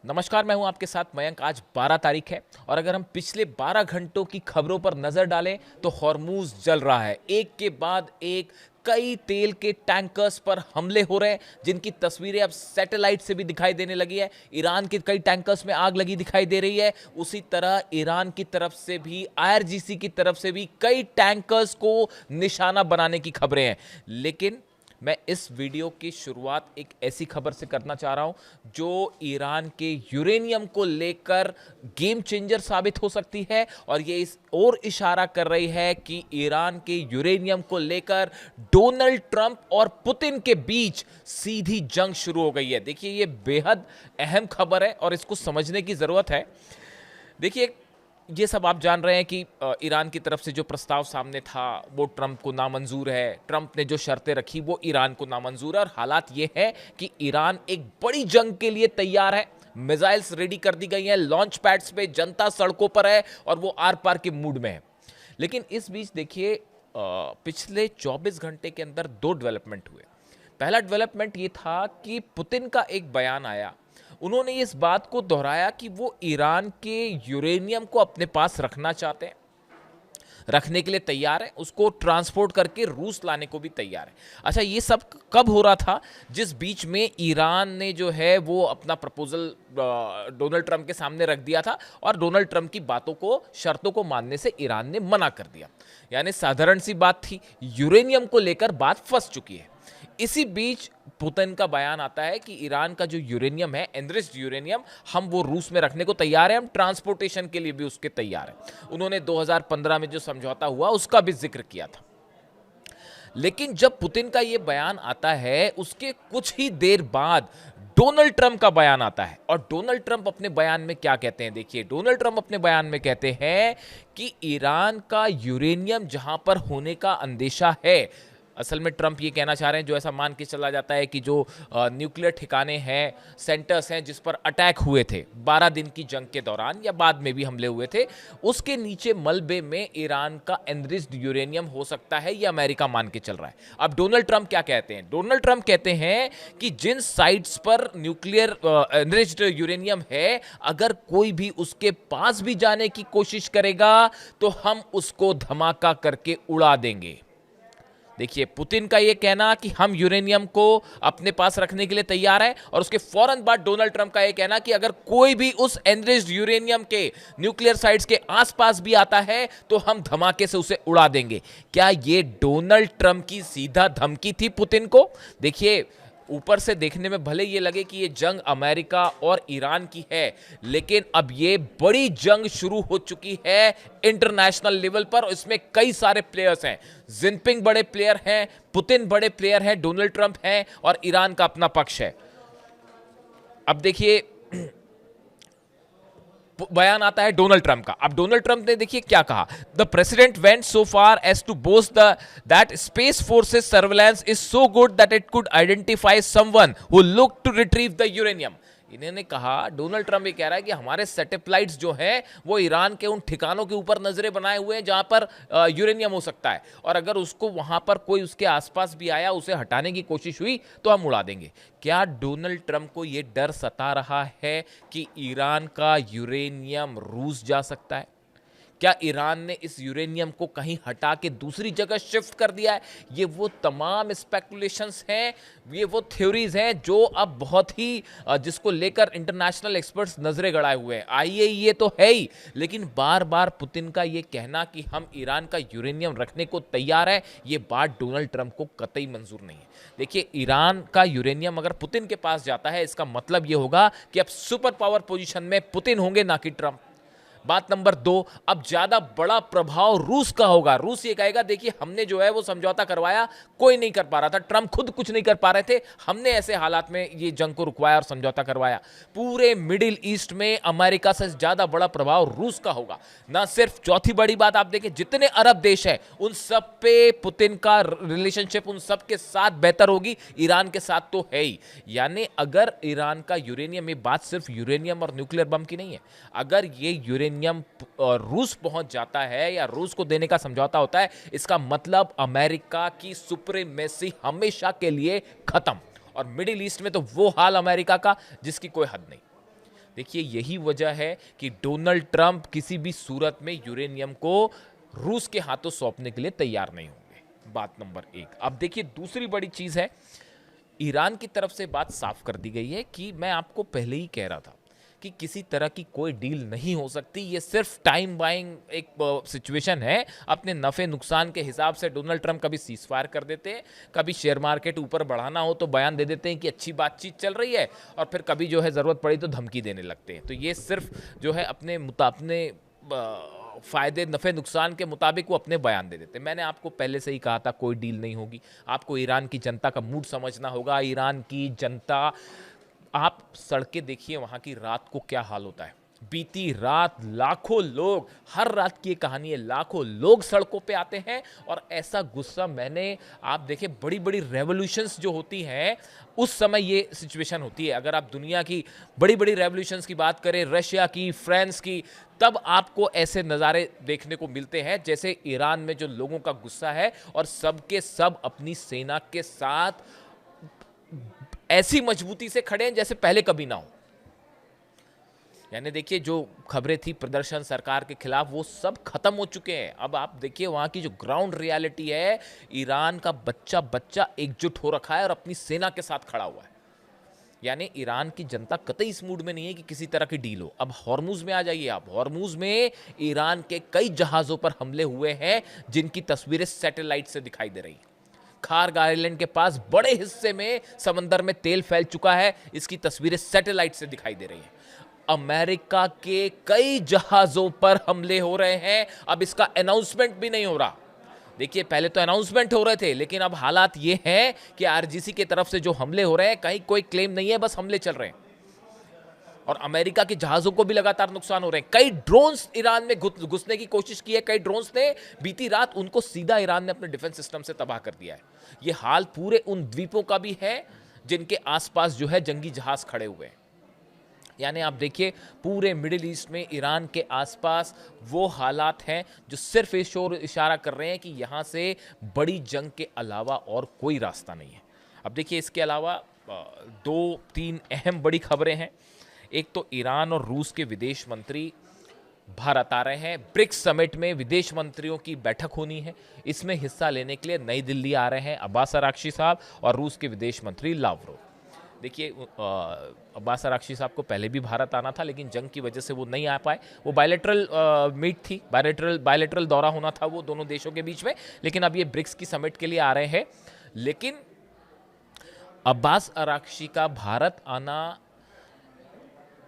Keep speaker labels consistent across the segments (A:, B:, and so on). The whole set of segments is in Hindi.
A: नमस्कार, मैं हूं आपके साथ मयंक। आज 12 तारीख है और अगर हम पिछले 12 घंटों की खबरों पर नजर डालें तो हॉर्मूज जल रहा है। एक के बाद एक कई तेल के टैंकर्स पर हमले हो रहे हैं, जिनकी तस्वीरें अब सैटेलाइट से भी दिखाई देने लगी है। ईरान के कई टैंकर्स में आग लगी दिखाई दे रही है। उसी तरह ईरान की तरफ से भी, आईआरजीसी की तरफ से भी कई टैंकर्स को निशाना बनाने की खबरें हैं। लेकिन मैं इस वीडियो की शुरुआत एक ऐसी खबर से करना चाह रहा हूं जो ईरान के यूरेनियम को लेकर गेम चेंजर साबित हो सकती है, और ये इस और इशारा कर रही है कि ईरान के यूरेनियम को लेकर डोनाल्ड ट्रंप और पुतिन के बीच सीधी जंग शुरू हो गई है। देखिए, ये बेहद अहम खबर है और इसको समझने की जरूरत है। देखिए, ये सब आप जान रहे हैं कि ईरान की तरफ से जो प्रस्ताव सामने था वो ट्रंप को नामंजूर है। ट्रंप ने जो शर्तें रखी वो ईरान को नामंजूर है, और हालात ये है कि ईरान एक बड़ी जंग के लिए तैयार है। मिसाइल्स रेडी कर दी गई हैं, लॉन्च पैड्स पे, जनता सड़कों पर है और वो आर पार के मूड में है। लेकिन इस बीच देखिए, पिछले 24 घंटे के अंदर दो डेवलपमेंट हुए। पहला डेवलपमेंट ये था कि पुतिन का एक बयान आया। उन्होंने इस बात को दोहराया कि वो ईरान के यूरेनियम को अपने पास रखना चाहते हैं, रखने के लिए तैयार है, उसको ट्रांसपोर्ट करके रूस लाने को भी तैयार है। अच्छा, ये सब कब हो रहा था? जिस बीच में ईरान ने जो है वो अपना प्रपोजल डोनाल्ड ट्रंप के सामने रख दिया था, और डोनाल्ड ट्रंप की बातों को, शर्तों को मानने से ईरान ने मना कर दिया। यानी साधारण सी बात थी, यूरेनियम को लेकर बात फंस चुकी है। इसी बीच पुतिन का बयान आता है कि ईरान का जो यूरेनियम है, एनरिच्ड यूरेनियम, हम वो रूस में रखने को तैयार हैं, हम ट्रांसपोर्टेशन के लिए भी उसके तैयार हैं। उन्होंने 2015 में जो समझौता हुआ उसका भी जिक्र किया था। लेकिन जब पुतिन का ये बयान आता है, उसके कुछ ही देर बाद डोनाल्ड ट्रंप का बयान आता है। और डोनाल्ड ट्रंप अपने बयान में क्या कहते हैं? देखिए, डोनाल्ड ट्रंप अपने बयान में कहते हैं कि ईरान का यूरेनियम जहां पर होने का अंदेशा है, असल में ट्रंप ये कहना चाह रहे हैं, जो ऐसा मान के चला जाता है कि जो न्यूक्लियर ठिकाने हैं, सेंटर्स हैं जिस पर अटैक हुए थे 12 दिन की जंग के दौरान, या बाद में भी हमले हुए थे, उसके नीचे मलबे में ईरान का एनरिच्ड यूरेनियम हो सकता है, ये अमेरिका मान के चल रहा है। अब डोनाल्ड ट्रंप क्या कहते हैं? डोनाल्ड ट्रंप कहते हैं कि जिन साइट्स पर न्यूक्लियर एनरिच्ड यूरेनियम है, अगर कोई भी उसके पास भी जाने की कोशिश करेगा तो हम उसको धमाका करके उड़ा देंगे। देखिए, पुतिन का यह कहना कि हम यूरेनियम को अपने पास रखने के लिए तैयार हैं, और उसके फौरन बाद डोनाल्ड ट्रंप का यह कहना कि अगर कोई भी उस एनरिच्ड यूरेनियम के न्यूक्लियर साइट्स के आसपास भी आता है तो हम धमाके से उसे उड़ा देंगे। क्या यह डोनाल्ड ट्रंप की सीधा धमकी थी पुतिन को? देखिए, ऊपर से देखने में भले ये लगे कि ये जंग अमेरिका और ईरान की है, लेकिन अब ये बड़ी जंग शुरू हो चुकी है इंटरनेशनल लेवल पर। इसमें कई सारे प्लेयर्स हैं। जिनपिंग बड़े प्लेयर हैं, पुतिन बड़े प्लेयर हैं, डोनाल्ड ट्रंप हैं, और ईरान का अपना पक्ष है। अब देखिए, बयान आता है डोनाल्ड ट्रंप का। अब डोनाल्ड ट्रंप ने देखिए क्या कहा। The president went so far as to boast that space forces surveillance is so good that it could identify someone who look to retrieve the uranium. इन्होंने कहा, डोनाल्ड ट्रंप ये कह रहा है कि हमारे सैटेलाइट्स जो हैं वो ईरान के उन ठिकानों के ऊपर नजरें बनाए हुए हैं जहां पर यूरेनियम हो सकता है, और अगर उसको वहां पर कोई उसके आसपास भी आया, उसे हटाने की कोशिश हुई तो हम उड़ा देंगे। क्या डोनाल्ड ट्रंप को यह डर सता रहा है कि ईरान का यूरेनियम रूस जा सकता है? क्या ईरान ने इस यूरेनियम को कहीं हटा के दूसरी जगह शिफ्ट कर दिया है? ये वो तमाम स्पेकुलेशंस हैं, ये वो थ्योरीज हैं जो अब बहुत ही जिसको लेकर इंटरनेशनल एक्सपर्ट्स नजरें गड़ाए हुए हैं। आईएईए तो है ही, लेकिन बार बार पुतिन का ये कहना कि हम ईरान का यूरेनियम रखने को तैयार है, ये बात डोनाल्ड ट्रंप को कतई मंजूर नहीं है। देखिए, ईरान का यूरेनियम अगर पुतिन के पास जाता है, इसका मतलब ये होगा कि अब सुपर पावर पोजीशन में पुतिन होंगे, ना कि ट्रंप। बात नंबर 2, अब ज्यादा बड़ा प्रभाव रूस का होगा। रूस ये कहेगा, देखिए हमने जो है वो समझौता करवाया, कोई नहीं कर पा रहा था, ट्रंप खुद कुछ नहीं कर पा रहे थे, हमने ऐसे हालात में ये जंग को रुकवाया और समझौता करवाया। पूरे मिडिल ईस्ट में अमेरिका से ज्यादा बड़ा प्रभाव रूस का होगा। ना सिर्फ, चौथी बड़ी बात आप देखें, जितने अरब देश हैं उन सब पे पुतिन का रिलेशनशिप उन सब के साथ बेहतर होगी, ईरान के साथ तो है ही। यानी अगर ईरान का यूरेनियम, ये बात सिर्फ यूरेनियम और न्यूक्लियर बम की नहीं है, अगर ये यूरेनियम रूस पहुंच जाता है या रूस को देने का समझौता होता है, इसका मतलब अमेरिका की सुप्रीमेसी हमेशा के लिए खत्म। और मिडिल ईस्ट में तो वो हाल अमेरिका का जिसकी कोई हद नहीं। देखिए यही वजह है कि डोनाल्ड ट्रंप किसी भी सूरत में यूरेनियम को रूस के हाथों सौंपने के लिए तैयार नहीं होंगे। बात नंबर एक। अब देखिए दूसरी बड़ी चीज है, ईरान की तरफ से बात साफ कर दी गई है कि मैं आपको पहले ही कह रहा था कि किसी तरह की कोई डील नहीं हो सकती, ये सिर्फ टाइम बाइंग एक सिचुएशन है। अपने नफे नुकसान के हिसाब से डोनाल्ड ट्रंप कभी सीज फायर कर देते हैं, कभी शेयर मार्केट ऊपर बढ़ाना हो तो बयान दे देते हैं कि अच्छी बातचीत चल रही है, और फिर कभी जो है ज़रूरत पड़ी तो धमकी देने लगते हैं। तो ये सिर्फ जो है अपने फायदे नफे नुकसान के मुताबिक वो अपने बयान दे देते। मैंने आपको पहले से ही कहा था कोई डील नहीं होगी। आपको ईरान की जनता का मूड समझना होगा। ईरान की जनता, आप सड़कें देखिए वहां की, रात को क्या हाल होता है। बीती रात लाखों लोग, हर रात की ये कहानी है, लाखों लोग सड़कों पे आते हैं और ऐसा गुस्सा मैंने, आप देखें बड़ी बड़ी रेवोल्यूशंस जो होती हैं उस समय ये सिचुएशन होती है। अगर आप दुनिया की बड़ी बड़ी रेवोल्यूशंस की बात करें, रशिया की, फ्रांस की, तब आपको ऐसे नज़ारे देखने को मिलते हैं जैसे ईरान में जो लोगों का गुस्सा है, और सबके सब अपनी सेना के साथ ऐसी मजबूती से खड़े हैं जैसे पहले कभी ना हो। यानी देखिए जो खबरें थी प्रदर्शन सरकार के खिलाफ, वो सब खत्म हो चुके हैं। अब आप देखिए वहां की जो ग्राउंड रियलिटी है, ईरान का बच्चा बच्चा एकजुट हो रखा है और अपनी सेना के साथ खड़ा हुआ है। यानी ईरान की जनता कतई इस मूड में नहीं है कि किसी तरह की डील हो। अब हॉर्मुज में आ जाइए आप। हॉर्मुज में ईरान के कई जहाजों पर हमले हुए हैं जिनकी तस्वीरें सैटेलाइट से दिखाई दे रही। खार्ग आइलैंड के पास बड़े हिस्से में समंदर में तेल फैल चुका है, इसकी तस्वीरें सैटेलाइट से दिखाई दे रही हैं। अमेरिका के कई जहाजों पर हमले हो रहे हैं, अब इसका अनाउंसमेंट भी नहीं हो रहा। देखिए पहले तो अनाउंसमेंट हो रहे थे, लेकिन अब हालात ये हैं कि आरजीसी की तरफ से जो हमले हो रहे हैं, कहीं कोई क्लेम नहीं है, बस हमले चल रहे हैं। और अमेरिका के जहाजों को भी लगातार नुकसान हो रहे हैं। कई ड्रोन्स ईरान में घुसने की कोशिश की है, कई ड्रोन्स ने बीती रात उनको सीधा ईरान ने अपने डिफेंस सिस्टम से तबाह कर दिया है। ये हाल पूरे उन द्वीपों का भी है जिनके आसपास जो है जंगी जहाज खड़े हुए हैं। यानी आप देखिए पूरे मिडिल ईस्ट में ईरान के आसपास वो हालात हैं जो सिर्फ इस ओर इशारा कर रहे हैं कि यहाँ से बड़ी जंग के अलावा और कोई रास्ता नहीं है। अब देखिए इसके अलावा दो तीन अहम बड़ी खबरें हैं। एक तो ईरान और रूस के विदेश मंत्री भारत आ रहे हैं। ब्रिक्स समिट में विदेश मंत्रियों की बैठक होनी है। इसमें हिस्सा लेने के लिए नई दिल्ली आ रहे हैं अब्बास अराक्ची साहब और रूस के विदेश मंत्री लावरोव। देखिए अब्बास अराक्ची साहब को पहले भी भारत आना था, लेकिन जंग की वजह से वो नहीं आ पाए। वो बायलैटरल मीट थी, बायलैटरल दौरा होना था वो दोनों देशों के बीच में, लेकिन अब ये ब्रिक्स की समिट के लिए आ रहे हैं। लेकिन अब्बास अराक्ची का भारत आना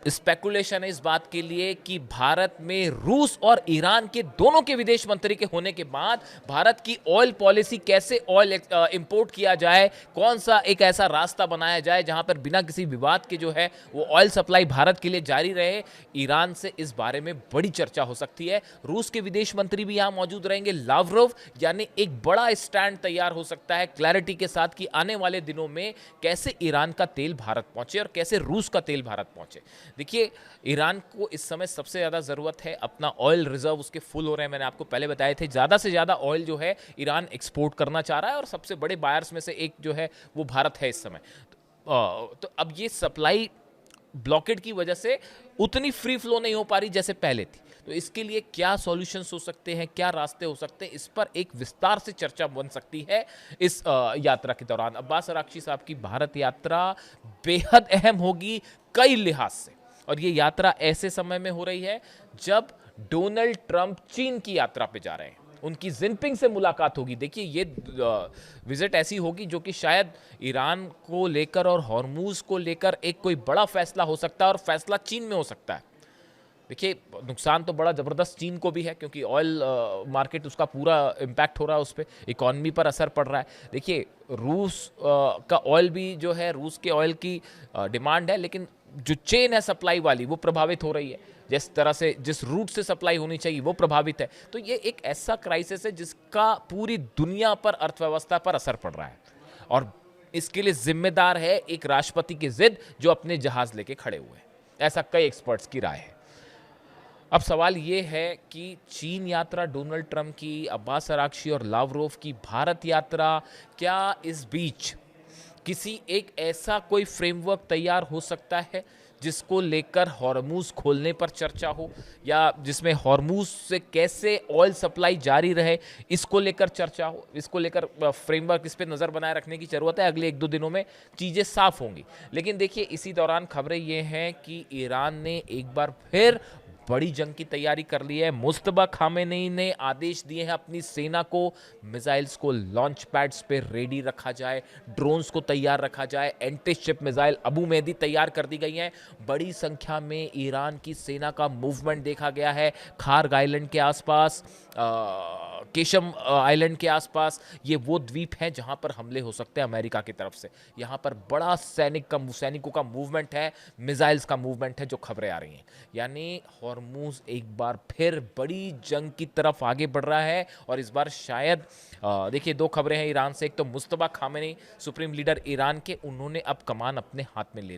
A: स्पेकुलेशन है इस बात के लिए कि भारत में रूस और ईरान के दोनों के विदेश मंत्री के होने के बाद भारत की ऑयल पॉलिसी, कैसे ऑयल इंपोर्ट किया जाए, कौन सा एक ऐसा रास्ता बनाया जाए जहां पर बिना किसी विवाद के जो है वो ऑयल सप्लाई भारत के लिए जारी रहे, ईरान से इस बारे में बड़ी चर्चा हो सकती है। रूस के विदेश मंत्री भी यहां मौजूद रहेंगे, लावरोव। यानी एक बड़ा स्टैंड तैयार हो सकता है क्लैरिटी के साथ कि आने वाले दिनों में कैसे ईरान का तेल भारत पहुंचे और कैसे रूस का तेल भारत पहुंचे। देखिए ईरान को इस समय सबसे ज़्यादा ज़रूरत है, अपना ऑयल रिजर्व उसके फुल हो रहे हैं। मैंने आपको पहले बताए थे ज़्यादा से ज़्यादा ऑयल जो है ईरान एक्सपोर्ट करना चाह रहा है और सबसे बड़े बायर्स में से एक जो है वो भारत है इस समय। तो अब ये सप्लाई ब्लॉकेड की वजह से उतनी फ्री फ्लो नहीं हो पा रही जैसे पहले थी। तो इसके लिए क्या सॉल्यूशंस हो सकते हैं, क्या रास्ते हो सकते हैं, इस पर एक विस्तार से चर्चा बन सकती है इस यात्रा के दौरान। अब्बास अराक्ची साहब की भारत यात्रा बेहद अहम होगी कई लिहाज से, और ये यात्रा ऐसे समय में हो रही है जब डोनाल्ड ट्रंप चीन की यात्रा पे जा रहे हैं। उनकी जिनपिंग से मुलाकात होगी। देखिए ये विजिट ऐसी होगी जो कि शायद ईरान को लेकर और हॉर्मूज को लेकर एक कोई बड़ा फैसला हो सकता है, और फैसला चीन में हो सकता है। देखिए नुकसान तो बड़ा ज़बरदस्त चीन को भी है, क्योंकि ऑयल मार्केट उसका पूरा इम्पैक्ट हो रहा है, उस पर इकॉनमी पर असर पड़ रहा है। देखिए रूस का ऑयल भी जो है, रूस के ऑयल की डिमांड है, लेकिन जो चेन है सप्लाई वाली वो प्रभावित हो रही है। जिस तरह से, जिस रूट से सप्लाई होनी चाहिए वो प्रभावित है। तो ये एक ऐसा क्राइसिस है जिसका पूरी दुनिया पर, अर्थव्यवस्था पर असर पड़ रहा है, और इसके लिए जिम्मेदार है एक राष्ट्रपति की जिद जो अपने जहाज लेके खड़े हुए हैं। ऐसा कई एक्सपर्ट्स की राय है। अब सवाल ये है कि चीन यात्रा डोनाल्ड ट्रंप की, अब्बास अराक्ची और लावरोव की भारत यात्रा, क्या इस बीच किसी एक ऐसा कोई फ्रेमवर्क तैयार हो सकता है जिसको लेकर हॉर्मूज खोलने पर चर्चा हो, या जिसमें हॉर्मूज से कैसे ऑयल सप्लाई जारी रहे इसको लेकर चर्चा हो, इसको लेकर फ्रेमवर्क, इस पर नज़र बनाए रखने की ज़रूरत है। अगले 1-2 दिनों में चीज़ें साफ होंगी। लेकिन देखिए, इसी दौरान खबरें ये हैं कि ईरान ने एक बार फिर बड़ी जंग की तैयारी कर ली है। मुस्तबा खामेनेई ने आदेश दिए हैं अपनी सेना को, मिसाइल्स को लॉन्च पैड्स पे रेडी रखा जाए, ड्रोन्स को तैयार रखा जाए, anti ship missile Abu Mahdi तैयार कर दी गई हैं। बड़ी संख्या में ईरान की सेना का मूवमेंट देखा गया है खार्ग आइलैंड के आसपास, केशम आइलैंड के आसपास। ये वो द्वीप हैं जहां पर हमले हो सकते हैं अमेरिका की तरफ से। यहां पर बड़ा सैनिकों का मूवमेंट है, मिसाइल्स का मूवमेंट है, जो खबरें आ रही हैं। यानी हॉर्मूज एक बार फिर बड़ी जंग की तरफ आगे बढ़ रहा है। और इस बार शायद देखिए, 2 खबरें हैं ईरान से। एक तो मुस्तबा खामेनेई, सुप्रीम लीडर ईरान के, उन्होंने अब कमान अपने हाथ में ले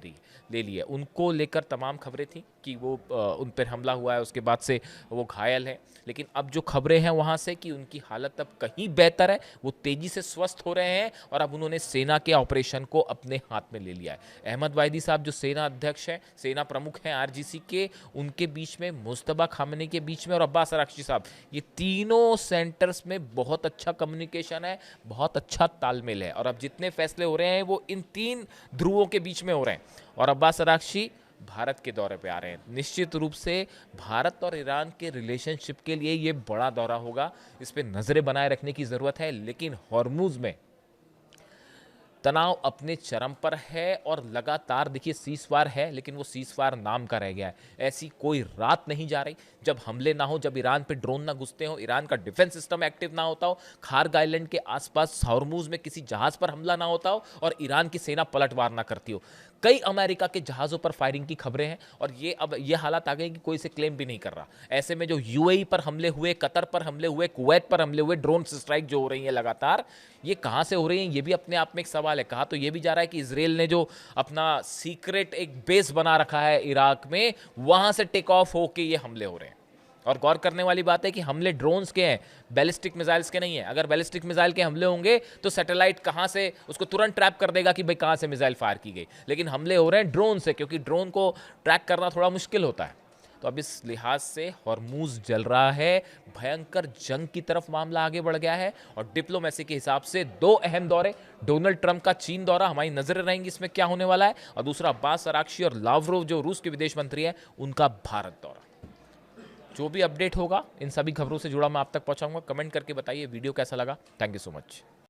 A: ली है। उनको लेकर तमाम खबरें थी कि वो उन पर हमला हुआ है, उसके बाद से वो घायल है। लेकिन अब जो खबरें हैं वहाँ से कि उनकी हालत अब कहीं बेहतर है, वो तेज़ी से स्वस्थ हो रहे हैं और अब उन्होंने सेना के ऑपरेशन को अपने हाथ में ले लिया है। अहमद वाहिदी साहब जो सेना अध्यक्ष हैं, सेना प्रमुख हैं आरजीसी के, उनके बीच में, मुस्तबा खामेनेई के बीच में और अब्बास अराक्ची साहब, ये तीनों सेंटर्स में बहुत अच्छा कम्युनिकेशन है, बहुत अच्छा तालमेल है। और अब जितने फैसले हो रहे हैं वो इन 3 ध्रुवों के बीच में हो रहे हैं। और अब्बास अराक्ची भारत के दौरे पे आ रहे हैं। निश्चित रूप से भारत और ईरान के रिलेशनशिप के लिए ये बड़ा दौरा होगा, इस पे नजरें बनाए रखने की ज़रूरत है। लेकिन हॉर्मूज में तनाव अपने चरम पर है और लगातार देखिए सीज़फायर है, लेकिन वो सीज़फायर नाम का रह गया है। ऐसी कोई रात नहीं जा रही जब हमले ना हो, जब ईरान पे ड्रोन ना घुसते हो, ईरान का डिफेंस सिस्टम एक्टिव ना होता हो, खार्ग आइलैंड के आसपास हॉर्मूज में किसी जहाज पर हमला ना होता हो और ईरान की सेना पलटवार ना करती हो। कई अमेरिका के जहाज़ों पर फायरिंग की खबरें हैं और ये अब ये हालात आ गए कि कोई इसे क्लेम भी नहीं कर रहा। ऐसे में जो यूएई पर हमले हुए, कतर पर हमले हुए, कुवैत पर हमले हुए, ड्रोन स्ट्राइक जो हो रही है लगातार, ये कहाँ से हो रही हैं, ये भी अपने आप में एक सवाल है। कहा तो ये भी जा रहा है कि इजराइल ने जो अपना सीक्रेट एक बेस बना रखा है इराक में, वहाँ से टेक ऑफ होके ये हमले हो रहे हैं। और गौर करने वाली बात है कि हमले ड्रोन्स के हैं, बैलिस्टिक मिसाइल्स के नहीं है। अगर बैलिस्टिक मिसाइल के हमले होंगे तो सैटेलाइट कहां से उसको तुरंत ट्रैप कर देगा कि भाई कहां से मिसाइल फायर की गई। लेकिन हमले हो रहे हैं ड्रोन से, क्योंकि ड्रोन को ट्रैक करना थोड़ा मुश्किल होता है। तो अब इस लिहाज से हॉर्मूज जल रहा है, भयंकर जंग की तरफ मामला आगे बढ़ गया है। और डिप्लोमेसी के हिसाब से 2 अहम दौरे, डोनाल्ड ट्रंप का चीन दौरा, हमारी नजरें रहेंगी इसमें क्या होने वाला है, और दूसरा अब्बास अराक्ची और लावरोव जो रूस के विदेश मंत्री हैं, उनका भारत दौरा। जो भी अपडेट होगा इन सभी खबरों से जुड़ा मैं आप तक पहुंचाऊंगा। कमेंट करके बताइए वीडियो कैसा लगा। Thank you so much.